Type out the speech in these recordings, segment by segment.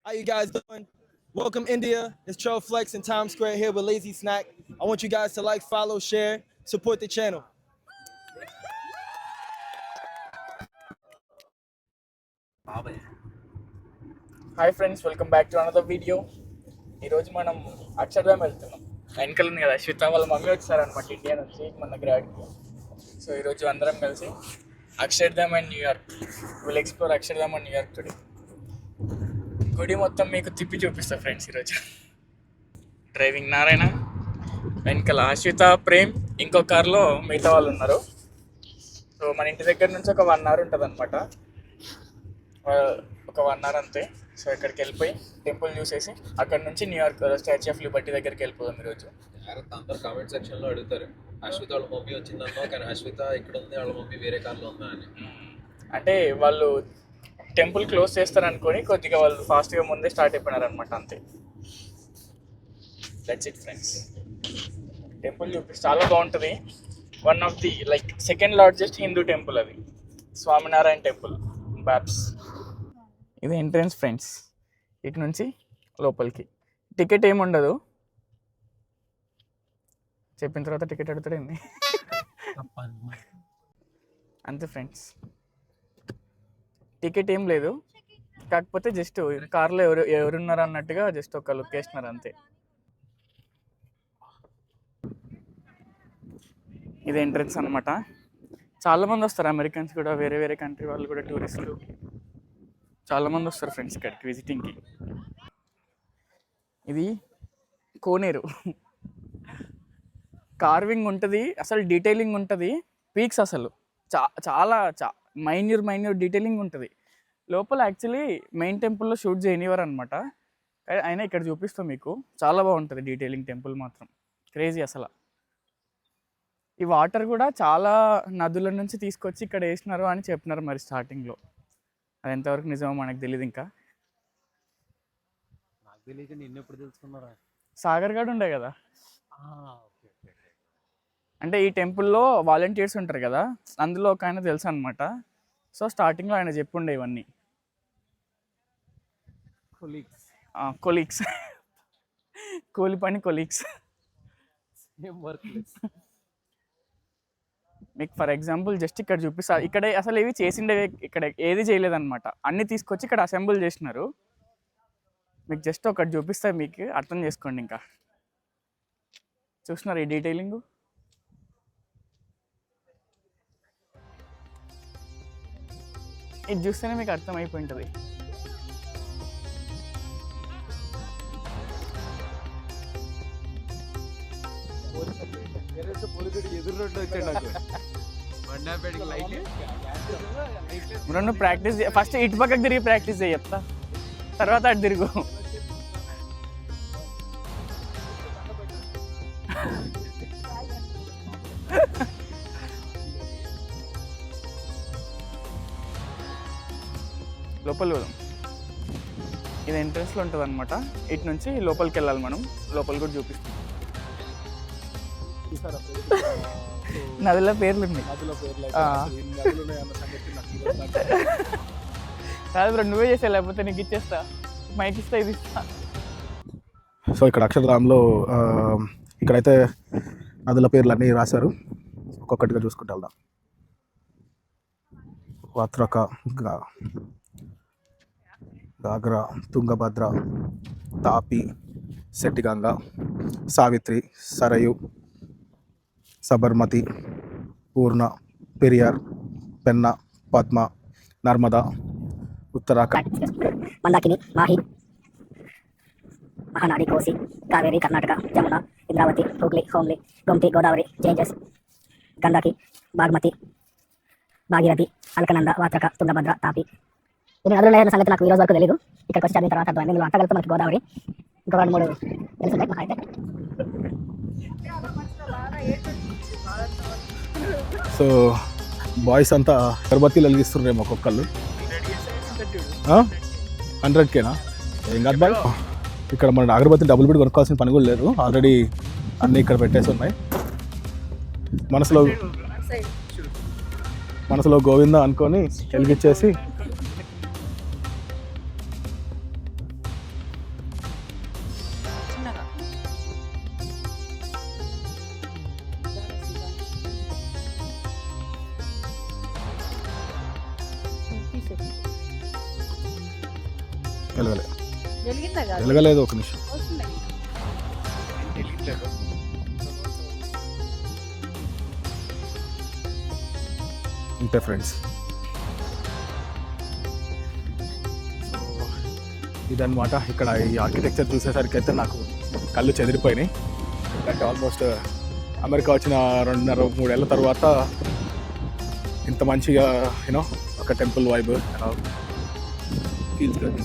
How you guys doing? Welcome India. It's Tro Flex in Times Square here with Lazy Snack. I want you guys to like, follow, share, support the channel. Hi friends, welcome back to another video. ఈరోజు మనం అక్షర్ధామ్ వెళ్తున్నాం. వెనకాల ఉంది కదా అశ్విత వాళ్ళ mummy వచ్చారనమాట India నుంచి మన గ్రాడ్కి. సో ఈరోజు అందరం కలిసి Akshardham and New York will explore Akshardham and New York today. గుడి మొత్తం మీకు తిప్పి చూపిస్తా ఫ్రెండ్స్ ఈరోజు. డ్రైవింగ్ నారాయణ, వెనకాల అశ్విత, ప్రేమ్, ఇంకో కార్లో మిగతా వాళ్ళు ఉన్నారు. సో మన ఇంటి దగ్గర నుంచి ఒక 1 hour ఉంటుంది అనమాట, ఒక 1 hour అంతే. సో ఇక్కడికి వెళ్ళిపోయి టెంపుల్ చూసేసి అక్కడ నుంచి న్యూయార్క్ స్టాచ్యూ ఆఫ్ లిబర్టీ దగ్గరికి వెళ్ళిపోదాం ఈరోజు. అందరు కామెంట్ సెక్షన్ లో అడుగుతారు, అశ్విత వాళ్ళ మమ్మీ వచ్చిందన్నో, కానీ అశ్విత ఇక్కడ ఉంది, వాళ్ళ మమ్మీ వేరే కార్లో ఉందా అని. అంటే వాళ్ళు టెంపుల్ క్లోజ్ చేస్తారు అనుకొని కొద్దిగా వాళ్ళు ఫాస్ట్గా ముందే స్టార్ట్ అయిపోయినారు అనమాట, అంతే. That's it friends. టెంపుల్ చూపిస్తే చాలా బాగుంటుంది. One of the second largest Hindu temple అది, స్వామినారాయణ టెంపుల్, బాబ్స్. ఇది ఎంట్రన్స్ ఫ్రెండ్స్. ఇటు నుంచి లోపలికి టికెట్ ఏమి ఉండదు. చెప్పిన తర్వాత టికెట్ అడుగుతాడేంది అంతే ఫ్రెండ్స్. టికెట్ ఏం లేదు, కాకపోతే జస్ట్ కార్లో ఎవరున్నారు అన్నట్టుగా జస్ట్ ఒక లుక్ వేసినారు అంతే. ఇది ఎంట్రన్స్ అనమాట. చాలామంది వస్తారు, అమెరికన్స్ కూడా, వేరే వేరే కంట్రీ వాళ్ళు కూడా, టూరిస్టులు చాలామంది వస్తారు ఫ్రెండ్స్ ఇక్కడికి విజిటింగ్కి. ఇది కోనేరు. కార్వింగ్ ఉంటుంది, అసలు డీటెయిలింగ్ ఉంటుంది, పీక్స్ అసలు చాలా మైన్యూర్ డీటెయిలింగ్ ఉంటుంది. లోపల యాక్చువల్లీ మెయిన్ టెంపుల్లో షూట్ చేయనివారు అనమాట, అయినా ఇక్కడ చూపిస్తాం మీకు. చాలా బాగుంటుంది డీటెయిలింగ్ టెంపుల్ మాత్రం, క్రేజీ అసలు. ఈ వాటర్ కూడా చాలా నదుల నుంచి తీసుకొచ్చి ఇక్కడ వేసినారు అని చెప్పినారు మరి స్టార్టింగ్లో. అది ఎంతవరకు నిజమో మనకు తెలియదు. ఇంకా నాకు తెలియక నిన్న ఎప్పుడు తెలుసుకున్నారా? సాగర్ గాడు ఉండే కదా, అంటే ఈ టెంపుల్లో వాలంటీర్స్ ఉంటారు కదా, అందులో ఒక ఆయన తెలుసు అనమాట. సో స్టార్టింగ్లో ఆయన చెప్పుండే ఇవన్నీ. కొలీగ్స్ కూలి పని కొలీగ్స్. మీకు ఫర్ ఎగ్జాంపుల్ జస్ట్ ఇక్కడ చూపిస్తా. ఇక్కడ అసలు ఏవి చేసిండేవి ఇక్కడ ఏది చేయలేదన్నమాట, అన్నీ తీసుకొచ్చి ఇక్కడ అసెంబుల్ చేసినారు. మీకు జస్ట్ ఒకటి చూపిస్తా, మీకు అర్థం చేసుకోండి. ఇంకా చూస్తున్నారు ఈ డీటెయిలింగ్. ఇది చూస్తేనే మీకు అర్థం అయిపోయింటుంది. రెండు ప్రాక్టీస్ ఫస్ట్ ఇటు పక్కకు తిరిగి ప్రాక్టీస్ చేయి చెప్తా, తర్వాత అటు తిరుగు. లోపల పోదాం. ఇది ఎంట్రన్స్లో ఉంటుంది అనమాట. ఇటు నుంచి లోపలికి వెళ్ళాలి మనం. లోపల కూడా చూపిస్తాం. నదుల పేర్లు ఉన్నాయి. కాదు బ్రో, నువ్వే చేసా, లేకపోతే నీకు ఇచ్చేస్తా, మైక్ ఇస్తా, ఇది ఇస్తా. సో ఇక్కడ అక్షరధామ్లో ఇక్కడైతే నదుల పేర్లు అన్నీ రాశారు. ఒక్కొక్కటిగా చూసుకుంటూ వెళ్దాం. వాత్రక, గాగ్రా, తుంగభద్ర, తాపి, శెట్టిగంగ, సావిత్రి, సరయు, సబర్మతి, పూర్ణ, పెరియార్, పెన్నా, పద్మ, నర్మదా, ఉత్తరాఖండ్, మందాకిని, మాహి, మహానాడి, కోసి, కావేరి, కర్ణాటక, జమున, ఇంద్రావతి, హూగ్లీ, హోమ్లీ, గోమతి, గోదావరి, జేంజస్, గండాకి, బాగ్మతి, భాగీరథి, అల్కనంద, వాత్రక, తుంగభద్ర, తాపి. ఇది నదులు ఉన్నాయన్న సంగతి నాకు ఈరోజు వరకు తెలియదు. ఇక్కడికి వచ్చి చదివిన తర్వాత అర్థమైంది. ఇందులో అంతా కలిపి మనకి గోదావరి, ఇంకో 2-3 తెలుసుంటాయి మహా అయితే. సో బాయ్స్ అంతా అగరబత్తీలు వెలిగిస్తున్నారేమో ఒక్కొక్కళ్ళు. 100Kనా? ఏం కాదు బాయ్. ఇక్కడ మన అగరబత్తి డబుల్ బిడ్ కొనుక్కోవాల్సిన పని కూడా లేదు, ఆల్రెడీ అన్నీ ఇక్కడ పెట్టేసి ఉన్నాయి. మనసులో గోవింద అనుకొని వెలిగించేసి వెలగలే వెలిగిందా కాదు వెలగలేదు ఒక నిమిషం. వస్తున్నాయి. ఇంతే ఫ్రెండ్స్. ఇదన్నమాట. ఇక్కడ ఈ ఆర్కిటెక్చర్ చూసేసరికి అయితే నాకు కళ్ళు చెదిరిపోయినాయి. అంటే ఆల్మోస్ట్ అమెరికా వచ్చిన 2.5-3 ఏళ్ళ తర్వాత ఇంత మంచిగా యూనో ఒక టెంపుల్ వైబ్ ఫీల్స్ గుడ్.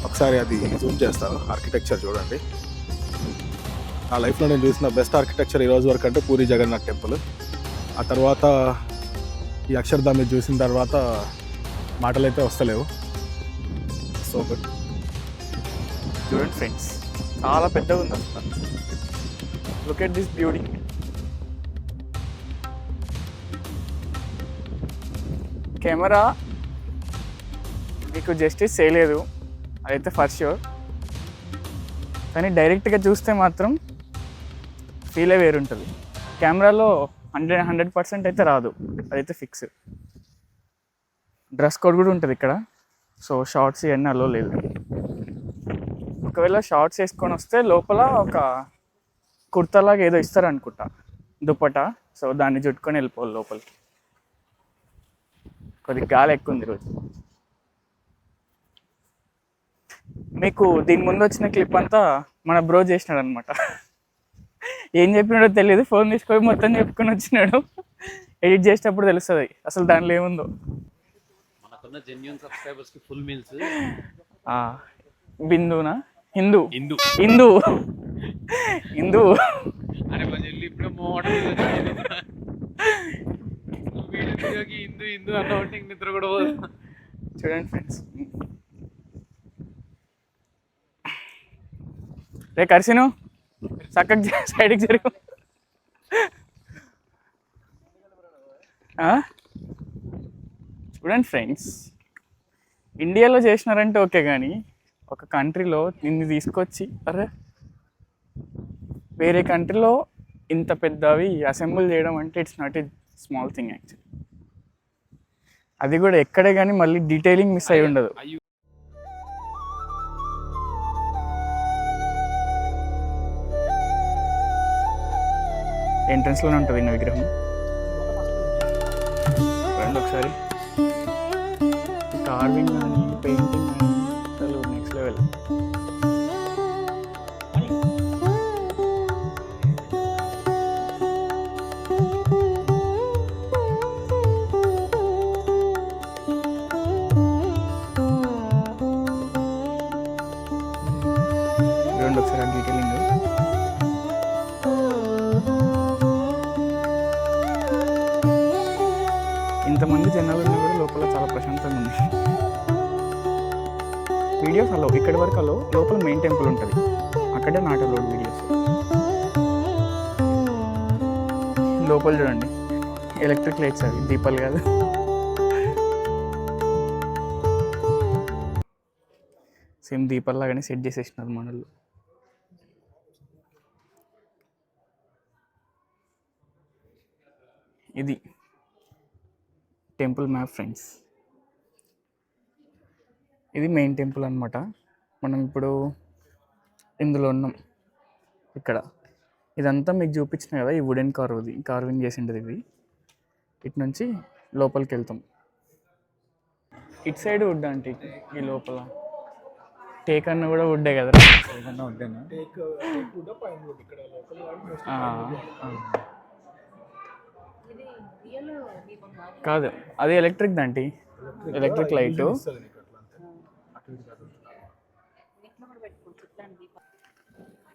ఒకసారి అది జూమ్ చేస్తాను. ఆర్కిటెక్చర్ చూడండి. నా లైఫ్లో నేను చూసిన బెస్ట్ ఆర్కిటెక్చర్ ఈ రోజు వరకు అంటే పూరి జగన్నాథ్ టెంపుల్. ఆ తర్వాత ఈ అక్షర్ధామ్ చూసిన తర్వాత మాటలు అయితే వస్తలేవు. So good. చూడండి ఫ్రెండ్స్, చాలా పెద్దగా ఉంది అసలు. Look at this beauty. Camera మీకు జస్టిస్ చేయలేదు, అదైతే ఫర్ ష్యూర్. కానీ డైరెక్ట్గా చూస్తే మాత్రం ఫీలే వేరుంటుంది. కెమెరాలో 100% అయితే రాదు, అదైతే ఫిక్స్. డ్రెస్ కోడ్ కూడా ఉంటుంది ఇక్కడ. సో షార్ట్స్ ఇవన్నీ అలో లేదు. ఒకవేళ షార్ట్స్ వేసుకొని వస్తే లోపల ఒక కుర్తాలాగా ఏదో ఇస్తారు అనుకుంటా, దుప్పట. సో దాన్ని చుట్టుకొని వెళ్ళిపోవాలి లోపలికి. కొద్దిగా గాలి ఎక్కువ ఉంది ఈరోజు. మీకు దీని ముందు వచ్చిన క్లిప్ అంతా మన బ్రో చేసినాడు అనమాట. ఏం చెప్పినాడో తెలియదు, ఫోన్ తీసుకొని మొత్తం చెప్పుకొని వచ్చినాడు. ఎడిట్ చేసేటప్పుడు తెలుస్తుంది అసలు దాంట్లో ఏముందో. మనకున్న జెన్యూన్ సబ్స్క్రైబర్స్ కి ఫుల్ మీల్స్. బిందునా హిందూ హిందూ హిందూ హిందూ అరే మా చెల్లి ఇప్పుడు మోడల్ వీడియోకి హిందూ హిందూ అన్న ఒకటి నిద్ర కూడా పోదు. చూడండి ఫ్రెండ్స్. రే కర్సిను చక్కగా సైడ్కి జరుగు. చూడండి ఫ్రెండ్స్, ఇండియాలో చేసినారంటే ఓకే, కానీ ఒక కంట్రీలో నిన్ను తీసుకొచ్చి అరే వేరే కంట్రీలో ఇంత పెద్దవి అసెంబుల్ చేయడం అంటే it's not a small thing actually. అది కూడా ఎక్కడే కానీ మళ్ళీ డీటెయిలింగ్ మిస్ అయి ఉండదు. ఎంట్రన్స్లోనే ఉంటుంది నా విగ్రహం. రండి ఒకసారి. కార్వింగ్ కానీ పెయింటింగ్ కానీ అసలు నెక్స్ట్ లెవెల్. రండి ఒకసారి ఆ డీటెయిలింగ్. ఇంతమంది జనాలు ఉన్నా కూడా లోపల చాలా ప్రశాంతంగా ఉంది. వీడియోస్ అలో, ఇక్కడి వరకు అలో. లోపల మెయిన్ టెంపుల్ ఉంటుంది, అక్కడే నాట్ అలౌడ్ వీడియోస్. లోపల చూడండి, ఎలక్ట్రిక్ లైట్స్ అవి, దీపాలు కాదు. సేమ్ దీపాలు లాగానే సెట్ చేసేసినారు మనలు. ఇది టెంపుల్ మ్యాప్ ఫ్రెండ్స్. ఇది మెయిన్ టెంపుల్ అనమాట. మనం ఇప్పుడు ఇందులో ఉన్నాం. ఇక్కడ ఇదంతా మీకు చూపించిన కదా, ఈ వుడెన్ కార్వింగ్ చేసిండేది ఇది. ఇటు నుంచి లోపలికి వెళ్తాం. ఇటు సైడ్ వుడ్ అంటే ఈ లోపల టేక్ అన్న కూడా వుడ్డే కదా. కాదు, అది ఎలక్ట్రిక్ దంటి, ఎలక్ట్రిక్ లైట్.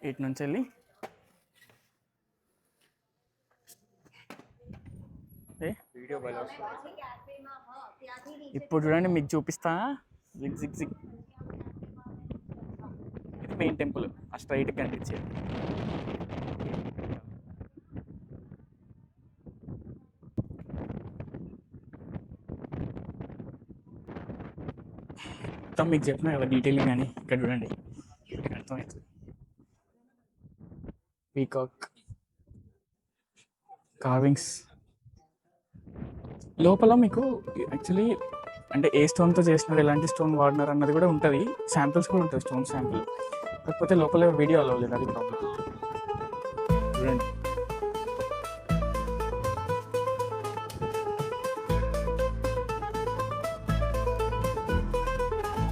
ఇటు నుంచి వెళ్ళి వీడియో ఇప్పుడు చూడండి, మీకు చూపిస్తా. Zig zig zig. ఇది మెయిన్ టెంపుల్, ఆ స్ట్రైట్గా కనిపించేది. మొత్తం మీకు చెప్పిన కదా డీటెయిలింగ్ అని. ఇక్కడ చూడండి, అర్థమవుతుంది. పీకాక్ కార్వింగ్స్ లోపల మీకు యాక్చువల్లీ అంటే ఏ స్టోన్తో చేసినారు, ఎలాంటి స్టోన్ వాడినారు అన్నది కూడా ఉంటుంది. శాంపిల్స్ కూడా ఉంటుంది, స్టోన్ శాంపిల్. కాకపోతే లోపల వీడియో అలవలేదు, అది ప్రాబ్లం. చూడండి,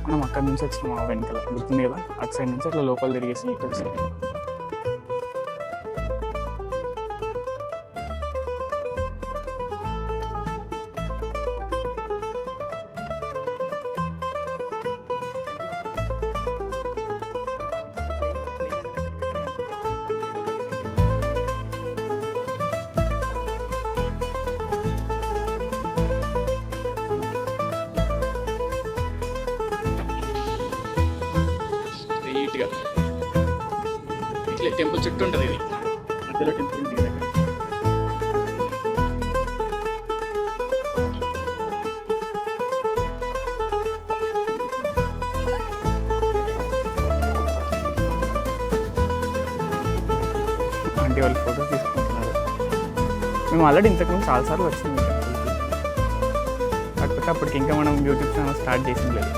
మనం అక్కడి నుంచి వచ్చినాం ఆ వెనకాల, గుర్తుంది కదా, అటు సైడ్ నుంచి అట్లా లోపల తిరిగేసి ఇటు వచ్చాం. నీట్గా ఇట్లా టెంపుల్ చుట్టూ ఉంటుంది, ఇది మధ్యలో టెంపుల్ ఉంది దగ్గర. అంటే వాళ్ళు ఫోటోస్ తీసుకుంటున్నారు. మేము ఆల్రెడీ ఇంతకుముందు చాలాసార్లు వచ్చింది టెంపుల్కి, కాకపోతే అప్పటికి ఇంకా మనం యూట్యూబ్ ఛానల్ స్టార్ట్ చేసింది లేదు.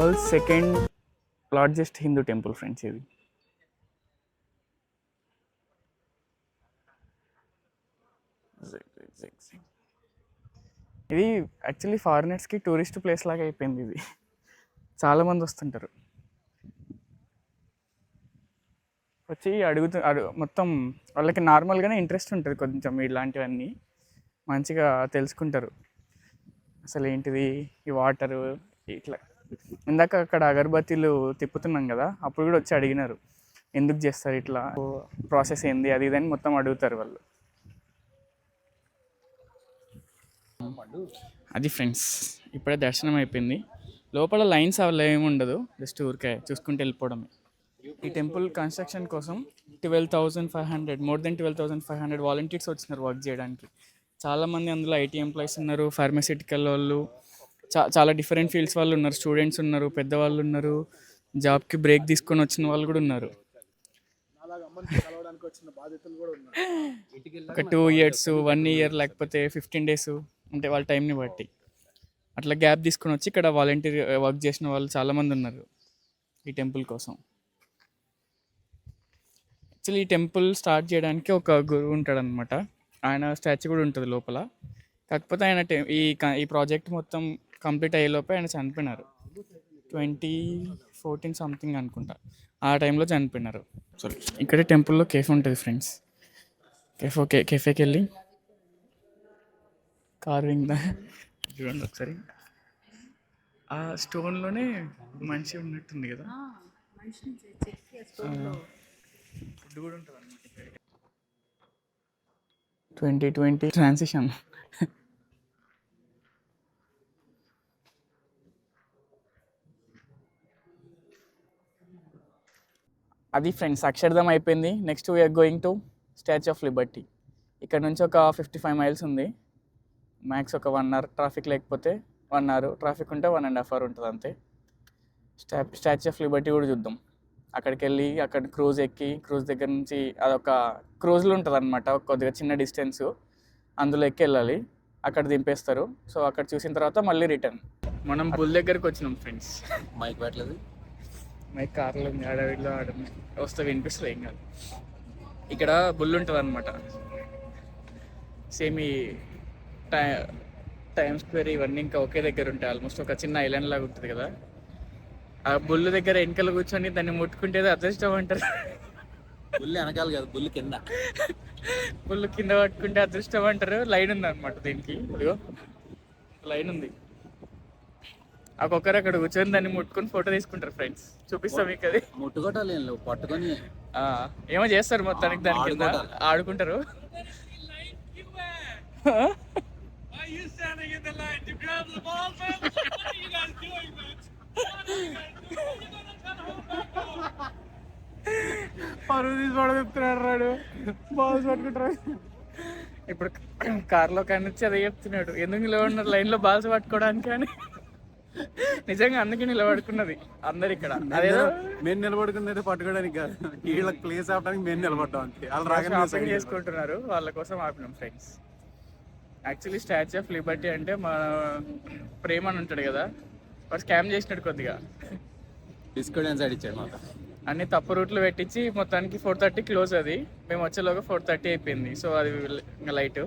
World second largest Hindu temple friends ఇది. ఇది యాక్చువల్లీ ఫారినర్స్కి టూరిస్ట్ ప్లేస్ లాగా అయిపోయింది. ఇది చాలామంది వస్తుంటారు, వచ్చి మొత్తం వాళ్ళకి నార్మల్గానే ఇంట్రెస్ట్ ఉంటుంది కొంచెం, ఇలాంటివన్నీ మంచిగా తెలుసుకుంటారు. అసలు ఏంటిది ఈ వాటరు ఇట్లా. ఇందాక అక్కడ అగరబత్తీలు తిప్పుతున్నాం కదా, అప్పుడు కూడా వచ్చి అడిగినారు ఎందుకు చేస్తారు ఇట్లా, ప్రాసెస్ ఏంది అది ఇదని మొత్తం అడుగుతారు వాళ్ళు. అది ఫ్రెండ్స్, ఇప్పుడే దర్శనం అయిపోయింది. లోపల లైన్స్ అవి ఏమి ఉండదు, జస్ట్ ఊరికే చూసుకుంటూ వెళ్ళిపోవడమే. ఈ టెంపుల్ కన్స్ట్రక్షన్ కోసం 12,500 మోర్ దెన్ 12,500 వాలంటీర్స్ వచ్చినారు వర్క్ చేయడానికి. చాలామంది అందులో ఐటీ ఎంప్లాయీస్ ఉన్నారు, ఫార్మస్యూటికల్ వాళ్ళు, చాలా డిఫరెంట్ ఫీల్డ్స్ వాళ్ళు ఉన్నారు, స్టూడెంట్స్ ఉన్నారు, పెద్దవాళ్ళు ఉన్నారు, జాబ్కి బ్రేక్ తీసుకొని వచ్చిన వాళ్ళు కూడా ఉన్నారు. ఒక 2 years 1 year లేకపోతే 15 days అంటే వాళ్ళ టైంని బట్టి అట్లా గ్యాప్ తీసుకొని వచ్చి ఇక్కడ వాలంటీర్ వర్క్ చేసిన వాళ్ళు చాలామంది ఉన్నారు ఈ టెంపుల్ కోసం. యాక్చువల్లీ ఈ టెంపుల్ స్టార్ట్ చేయడానికి ఒక గురువు ఉంటాడు అనమాట, ఆయన స్టాచ్యూ కూడా ఉంటుంది లోపల. కాకపోతే ఆయన ఈ ప్రాజెక్ట్ మొత్తం కంప్లీట్ అయ్యేలోపే ఆయన చనిపోయినారు. 2014 సంథింగ్ అనుకుంటా, ఆ టైంలో చనిపోయినారు. సారీ, ఇక్కడే టెంపుల్లో కేఫ్ ఉంటుంది ఫ్రెండ్స్. కేఫేకి వెళ్ళి కార్వింగ్ చూడండి ఒకసారి, ఆ స్టోన్లోనే మనిషి ఉన్నట్టుంది కదా, ఫుడ్ కూడా ఉంటుంది అన్నమాట. 2020 ట్రాన్సిషన్. అది ఫ్రెండ్స్, అక్షర్ధామ్ అయిపోయింది. Next we're going to Statue of Liberty. ఇక్కడ నుంచి ఒక 55 miles ఉంది, మ్యాక్స్ ఒక 1 hour, ట్రాఫిక్ లేకపోతే 1 hour, ట్రాఫిక్ ఉంటే 1.5 hours ఉంటుంది అంతే. స్టాచ్యూ ఆఫ్ లిబర్టీ కూడా చూద్దాం. అక్కడికి వెళ్ళి అక్కడ క్రూజ్ ఎక్కి, క్రూజ్ దగ్గర నుంచి అదొక క్రూజ్లో ఉంటుంది అనమాట, కొద్దిగా చిన్న డిస్టెన్స్, అందులో ఎక్కి వెళ్ళాలి, అక్కడ దింపేస్తారు. సో అక్కడ చూసిన తర్వాత మళ్ళీ రిటర్న్. మనం బుల్ దగ్గరికి వచ్చినాం ఫ్రెండ్స్. మైక్ పెట్టలేదు, మైక్ కార్లో ఉంది, అడవిలో వస్తే వినిపిస్తుంది, ఏం కాదు. ఇక్కడ బుల్ ఉంటుంది అనమాట, సేమ్ ఈ టైమ్ స్క్వేర్ ఇవన్నీ ఇంకా ఒకే దగ్గర ఉంటాయి. ఆల్మోస్ట్ ఒక చిన్న ఐలాండ్ లాగా ఉంటుంది కదా, ఆ బుల్ దగ్గర వెనకాల కూర్చొని దాన్ని ముట్టుకుంటే అదృష్టం అంటారు. బుల్లి వెనకాల కాదు, బుల్లి కింద. బుల్ కింద పట్టుకుంటే అదృష్టం అంటారు. లైన్ ఉంది అనమాట దీనికి, ఇదిగో లైన్ ఉంది. ఒక్కొక్కరు అక్కడ కూర్చొని దాన్ని ముట్టుకొని ఫోటో తీసుకుంటారు ఫ్రెండ్స్, చూపిస్తాం మీకు అది. ముట్టుకోవటాలు పట్టుకొని ఏమో చేస్తారు మొత్తానికి, దాని కింద ఆడుకుంటారు. చెప్తున్నాడు బాల్స్ పట్టుకుంటారు. ఇప్పుడు కార్లో కానీ వచ్చి అదే చెప్తున్నాడు, ఎందుకు ఇలా ఉన్నారు లైన్లో బాల్స్ పట్టుకోవడానికి అని. నిజంగా అందుకే నిలబడుకున్నది అందరు ఇక్కడ. అదేదో మేము నిలబడుకున్నది పట్టుకోవడానికి కాదు, వీళ్ళకి ప్లేస్ ఆపడానికి మేము నిలబడ్డాం అంతే. వాళ్ళు రాగానే షాపింగ్ చేసుకుంటున్నారు, వాళ్ళ కోసం ఆపినాం friends. Actually Statue of Liberty అంటే మన ప్రేమ అని ఉంటాడు కదా, వాడు స్కామ్ చేసినట్టు కొద్దిగా డిస్కౌంట్ సైడ్ ఇచ్చాడు మాకు. అన్ని తప్పు రూట్లో పెట్టించి మొత్తానికి 4:30 క్లోజ్. అది మేము వచ్చేలోగా 4:30 అయిపోయింది. సో అది ఇంకా లైట్.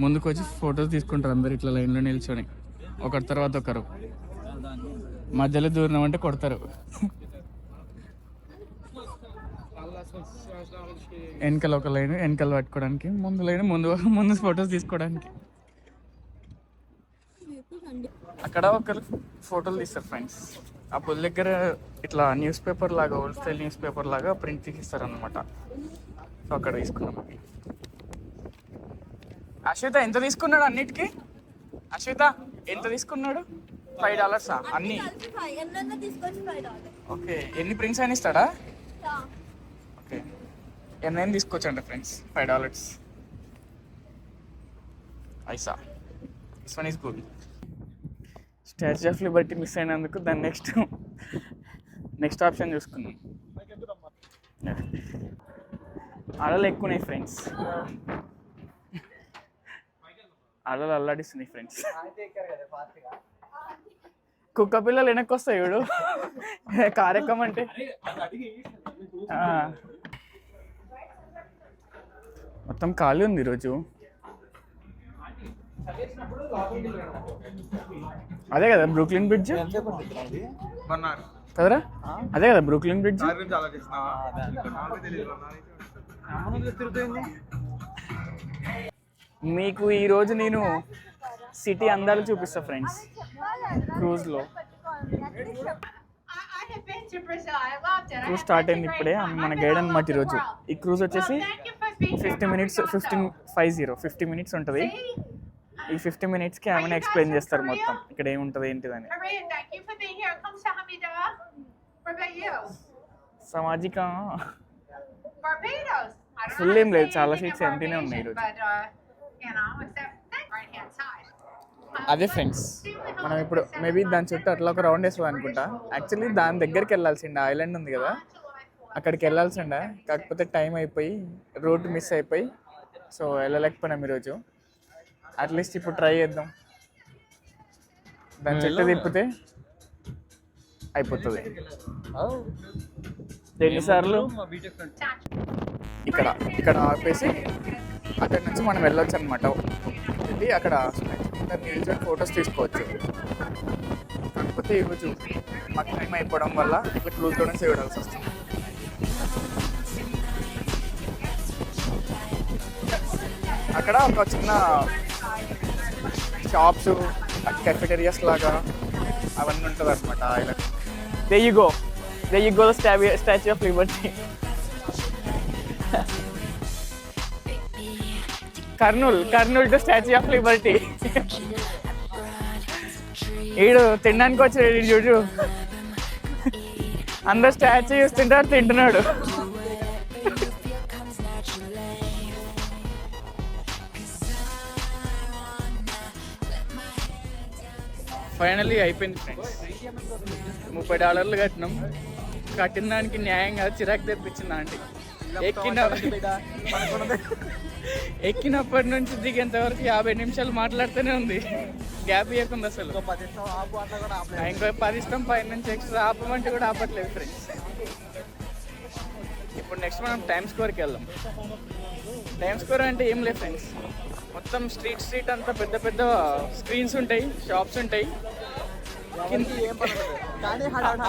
ముందుకు వచ్చి ఫొటోస్ తీసుకుంటారు అందరు ఇట్లా లైన్లో నిల్చొని, ఒకరి తర్వాత ఒకరు. మధ్యలో దూరం అంటే కొడతారు. వెనకాల ఒక లైన్, వెనకాల పట్టుకోవడానికి, ముందు లైన్ ముందు ఫొటోస్ తీసుకోవడానికి. అక్కడ ఒకరు ఫోటోలు తీస్తారు ఫ్రెండ్స్. ఆ పుల్ దగ్గర ఇట్లా న్యూస్ పేపర్ లాగా, ఓల్డ్ స్టైల్ న్యూస్ పేపర్ లాగా ప్రింట్ తీసిస్తారు అనమాట. సో అక్కడ తీసుకున్నాం. అశ్విత ఎంత తీసుకున్నాడు అన్నిటికీ? అశ్విత ఎంత తీసుకున్నాడు? $5 అన్ని. ఓకే, ఎన్ని ప్రింట్స్ అని ఇస్తాడా? ఓకే, ఎన్నైనా తీసుకోవచ్చండి ఫ్రెండ్స్. $5 ఐసా. This one is good. Statue of Liberty miss అయినందుకు దాన్ని నెక్స్ట్ ఆప్షన్ చూసుకున్నాం. అలలు ఎక్కువ ఉన్నాయి ఫ్రెండ్స్, అలలు అల్లాడిస్తున్నాయి ఫ్రెండ్స్. కుక్క పిల్లలు వెనక్కి వస్తాయి చూడు కార్యక్రమం అంటే. మొత్తం ఖాళీ ఉంది ఈరోజు. అదే కదా బ్రూక్లిన్ బ్రిడ్జ్ కదరా? అదే కదా బ్రూక్లిన్ బ్రిడ్జ్. మీకు ఈరోజు నేను సిటీ అందాలు చూపిస్తా ఫ్రెండ్స్. క్రూజ్లో క్రూజ్ స్టార్ట్ అయింది ఇప్పుడే. మన గైడ్ అనమాట ఈరోజు. ఈ క్రూజ్ వచ్చేసి 50 మినిట్స్ ఉంటుంది. ఈ 50 మినిట్స్కి ఆమె ఎక్స్ప్లెయిన్ చేస్తారు మొత్తం ఇక్కడ ఏముంటుంది ఏంటిదని. సామాజిక ఫుల్ ఏం లేదు, చాలా సీట్స్ ఎంటీనే ఉన్నాయి ఈరోజు. అదే ఫ్రెండ్స్, మనం ఇప్పుడు మేబీ దాని చుట్టూ అట్లా ఒక రౌండ్ వేస్తాం అనుకుంటా. యాక్చువల్లీ దాని దగ్గరికి వెళ్ళాల్సిండే, ఐలాండ్ ఉంది కదా అక్కడికి వెళ్ళాల్సిండే. కాకపోతే టైం అయిపోయి రూట్ మిస్ అయిపోయి సో వెళ్ళలేకపోయినాం ఈరోజు. అట్లీస్ట్ ఇప్పుడు ట్రై చేద్దాం, దాని చుట్టూ తిప్పితే అయిపోతుంది. ఎన్నిసార్లు ఇక్కడ ఆపేసి అక్కడి నుంచి మనం వెళ్ళొచ్చు అనమాట. వెళ్ళి అక్కడ నిల్చొని ఫొటోస్ తీసుకోవచ్చు. కాకపోతే ఈరోజు మాకు టైం అయిపోవడం వల్ల ఇట్లా క్రూజ్లోనే చేయవలసి వస్తుంది. అక్కడ ఒక చిన్న షాప్స్, కెఫెటేరియాస్ లాగా అవన్నీ ఉంటుంది అనమాట. There you go the Statue of Liberty. Karnool to Statue of Liberty. ఈడు తినడానికి వచ్చాడు చూడు, అందరు స్టాచ్యూ చూస్తుంటారు, తింటున్నాడు. ఫైనల్లీ అయిపోయింది ఫ్రెండ్స్. $30 కట్టినాం. కట్టిన దానికి న్యాయంగా చిరాకు తెప్పించింది ఆంటీ. ఎక్కినప్పటి నుంచి దిగేంత వరకు 50 నిమిషాలు మాట్లాడుతూనే ఉంది, గ్యాప్ ఇవ్వకుండా అసలు. ఇంకో 10 ఇష్టం పైన నుంచి ఎక్స్ట్రా ఆపమంటే కూడా ఆపట్లేదు ఫ్రెండ్స్. ఇప్పుడు నెక్స్ట్ మనం టైమ్ స్క్వేర్కి వెళ్దాం. టైమ్ స్క్వేర్ అంటే ఏం లేదు ఫ్రెండ్స్, మొత్తం స్ట్రీట్ అంతా పెద్ద పెద్ద స్క్రీన్స్ ఉంటాయి, షాప్స్ ఉంటాయి.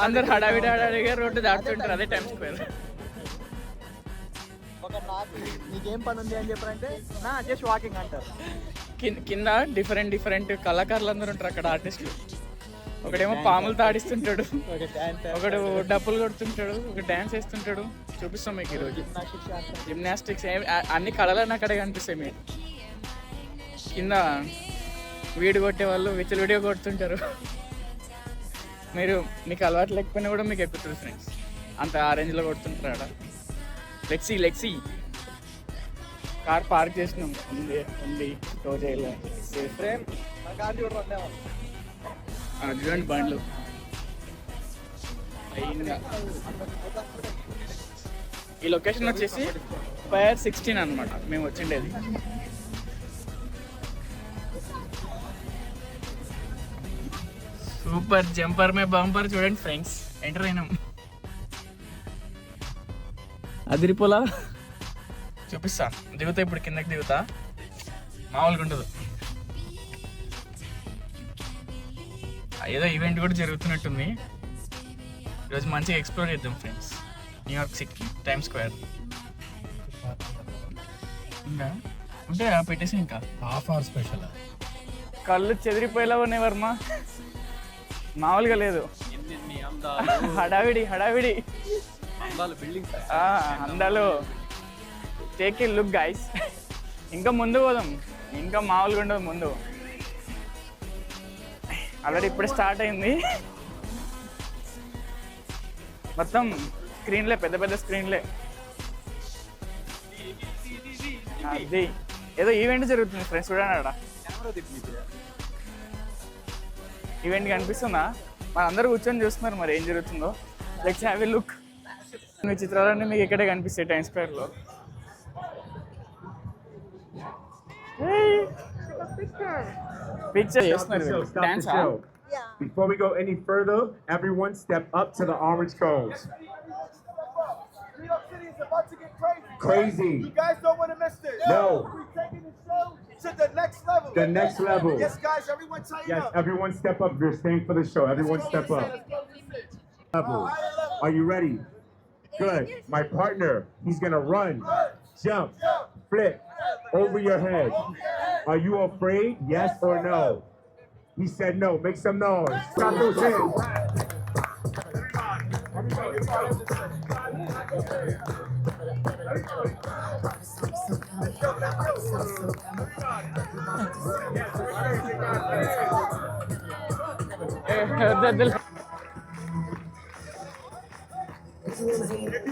అందరు హడావిడిగా రోడ్డు దాటుతుంటారు, అదే టైమ్ స్క్వేర్. నీకేం పని ఉంది అని చెప్పారంటే నా జస్ట్ వాకింగ్ అంటారు. కింద డిఫరెంట్ కళాకారులు అందరూ ఉంటారు అక్కడ, ఆర్టిస్టులు. ఒకడేమో పాములు తాడిస్తుంటాడు, ఒకడు డప్పులు కొడుతుంటాడు, ఒక డ్యాన్స్ వేస్తుంటాడు. చూపిస్తాం మీకు ఈరోజు జిమ్నాస్టిక్స్. అన్ని కళలన్నీ అక్కడే కనిపిస్తాయి మీకు. కింద వీడియో కొట్టే వాళ్ళు విచ్చలవిడియో కొడుతుంటారు. మీకు అలవాటు లేకపోయినా కూడా మీకు ఎక్కుతుంది ఫ్రెండ్స్, అంత ఆ రేంజ్లో కొడుతుంటారు ఆడ. లెక్సీ కార్ పార్క్ చేసినాం, ఉంది టో చేయలేదు. చూడండి బండ్లు లైన్గా. ఈ లొకేషన్ వచ్చేసి ఫైర్ 16 అనమాట మేము వచ్చిండేది. సూపర్ జంపర్ మే బంపర్ చూడండి ఫ్రెండ్స్, ఎంటర్ అయినాం. అదిరిపోలా చూపిస్తా, దిగుతా ఇప్పుడు, కిందకి దిగుతా, మామూలుగా ఉంటుంది. ఏదో ఈవెంట్ కూడా జరుగుతున్నట్టుంది. ఈరోజు మంచిగా ఎక్స్ప్లోర్ చేద్దాం friends. New York city time square ఇంకా ఉంటే పెట్టేసి ఇంకా హాఫ్ అవర్ స్పెషల్. కళ్ళు చెదిరిపోయేలా ఉన్నాయి వర్మ, మామూలుగా లేదు. హడావిడి హడావిడి అందాలు. Take a look guys. ఇంకా ముందు పోదాం, ఇంకా మామూలుగా ఉండదు ముందు. ఆల్రెడీ ఇప్పుడే స్టార్ట్ అయింది. మొత్తం స్క్రీన్లే, పెద్ద పెద్ద స్క్రీన్లే. అది ఏదో ఈవెంట్ జరుగుతుంది ఫ్రెండ్స్, చూడండి ఆడ ఈవెంట్ కనిపిస్తుందా? మరి అందరూ కూర్చొని చూస్తున్నారు, మరి ఏం జరుగుతుందో. Let's have a look. మీ చిత్రాలన్నీ మీకు ఇక్కడే కనిపిస్తాయి టైమ్ స్క్వేర్లో. పిక్చర్ చేస్తున్నారు, dance. Before we go any further, everyone step up to the orange cones. New York City is about to get crazy. Crazy. You guys don't want to miss this. No. We're taking the show to the next level. The next level. Yes, guys, everyone tighten Yes, up. everyone step up. We're staying for the show. Everyone step up. Level. Are you ready? Good. My partner, he's gonna run, jump, flip over your head. Are you afraid? Yes or no? He said no. Make some noise. Stop those hands.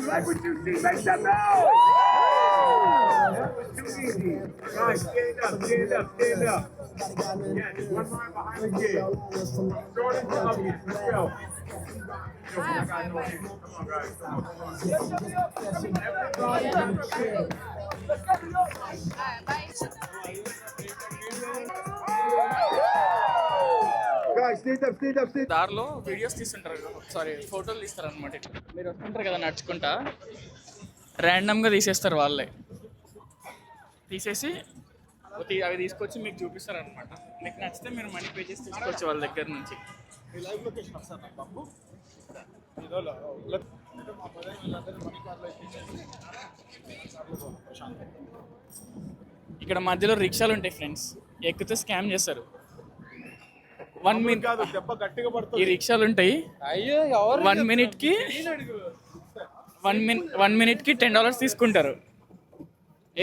Like what you see, make some noise. That was too easy. Guys, stand up, stand up, stand up. Yeah, just one line behind the kid. Jordan, come up here. Let's go. I got no hands. Come on, guys. Guys, stand up, stand up, stand up. దారిలో videos తీస్తుంటారు, sorry ఫోటోలు తీస్తారు అనమాట. మీరు వస్తుంటారు కదా నడుచుకుంటా, ర్యాండమ్గా తీసేస్తారు వాళ్ళే. తీసేసి అవి తీసుకొచ్చి మీకు చూపిస్తారు అనమాట. మీకు నచ్చితే మీరు మనీ పే చేసి తీసుకోవచ్చు వాళ్ళ దగ్గర నుంచి. ఇక్కడ మధ్యలో రిక్షాలు ఉంటాయి ఫ్రెండ్స్, ఎక్కితే స్కామ్ చేస్తారు. 1 మినిట్ ఈ రిక్షాలు ఉంటాయి. 1 మినిట్కి $10 తీసుకుంటారు.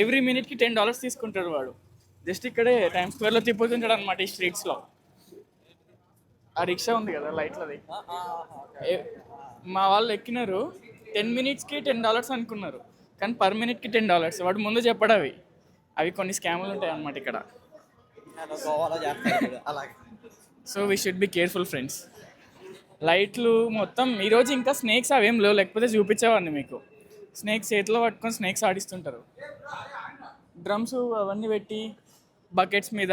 ఎవ్రీ మినిట్కి $10 తీసుకుంటాడు వాడు. జస్ట్ ఇక్కడే టైమ్ స్క్వేర్లో తిప్పుతుంటాడు అనమాట, ఈ స్ట్రీట్స్లో. ఆ రిక్షా ఉంది కదా లైట్లది, మా వాళ్ళు ఎక్కినారు. 10 మినిట్స్కి $10 అనుకున్నారు, కానీ పర్ మినిట్కి $10. వాడు ముందు చెప్పడు. అవి కొన్ని స్కాములు ఉంటాయి అన్నమాట ఇక్కడ. So we should be careful friends. లైట్లు మొత్తం ఈరోజు ఇంకా స్నేక్స్ అవేం లేవు, లేకపోతే చూపించేవాడిని మీకు. స్నేక్స్ చేతిలో పట్టుకొని స్నేక్స్ ఆడిస్తుంటారు. డ్రమ్స్ అవన్నీ పెట్టి బకెట్స్ మీద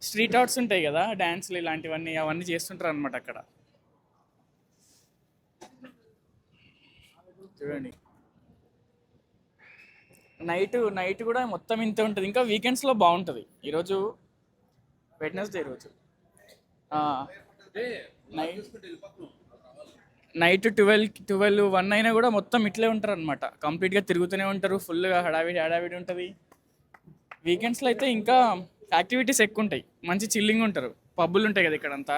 స్ట్రీట్ ఆర్ట్స్ ఉంటాయి కదా, డ్యాన్స్లు ఇలాంటివన్నీ అవన్నీ చేస్తుంటారు అనమాట అక్కడ. చూడండి నైట్ కూడా మొత్తం ఇంతే ఉంటుంది. ఇంకా వీకెండ్స్లో బాగుంటుంది. ఈరోజు వెడ్నెస్డే రోజు నైట్ 12-1 అయినా కూడా మొత్తం ఇట్లే ఉంటారు అనమాట. కంప్లీట్గా తిరుగుతూనే ఉంటారు, ఫుల్గా హడావిడి ఉంటుంది. వీకెండ్స్లో అయితే ఇంకా యాక్టివిటీస్ ఎక్కువ ఉంటాయి, మంచి చిల్లింగ్ ఉంటారు. పబ్బులు ఉంటాయి కదా ఇక్కడంతా,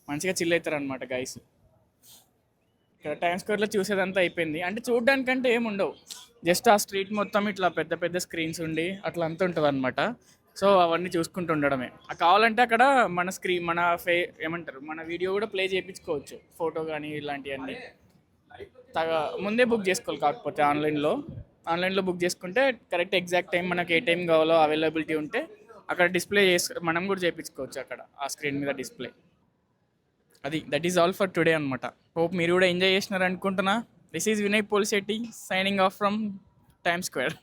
మంచిగా చిల్ అవుతారు అనమాట గైస్. ఇక్కడ టైమ్ స్క్వేర్లో చూసేదంతా అయిపోయింది. అంటే చూడడానికంటే ఏమి ఉండవు, జస్ట్ ఆ స్ట్రీట్ మొత్తం ఇట్లా పెద్ద పెద్ద స్క్రీన్స్ ఉండి అట్లా అంతా ఉంటుంది అనమాట. సో అవన్నీ చూసుకుంటూ ఉండడమే. కావాలంటే అక్కడ మన వీడియో కూడా ప్లే చేయించుకోవచ్చు, ఫోటో కానీ ఇలాంటివన్నీ. ముందే బుక్ చేసుకోవాలి, కాకపోతే ఆన్లైన్లో బుక్ చేసుకుంటే కరెక్ట్ ఎగ్జాక్ట్ టైం మనకి ఏ టైం కావాలో అవైలబిలిటీ ఉంటే అక్కడ డిస్ప్లే మనం కూడా చేయించుకోవచ్చు అక్కడ ఆ స్క్రీన్ మీద డిస్ప్లే. అది that is all for today అనమాట. హోప్ మీరు కూడా ఎంజాయ్ చేసినారు అనుకుంటున్నా. This is Vinay Polishetty signing off from Time square.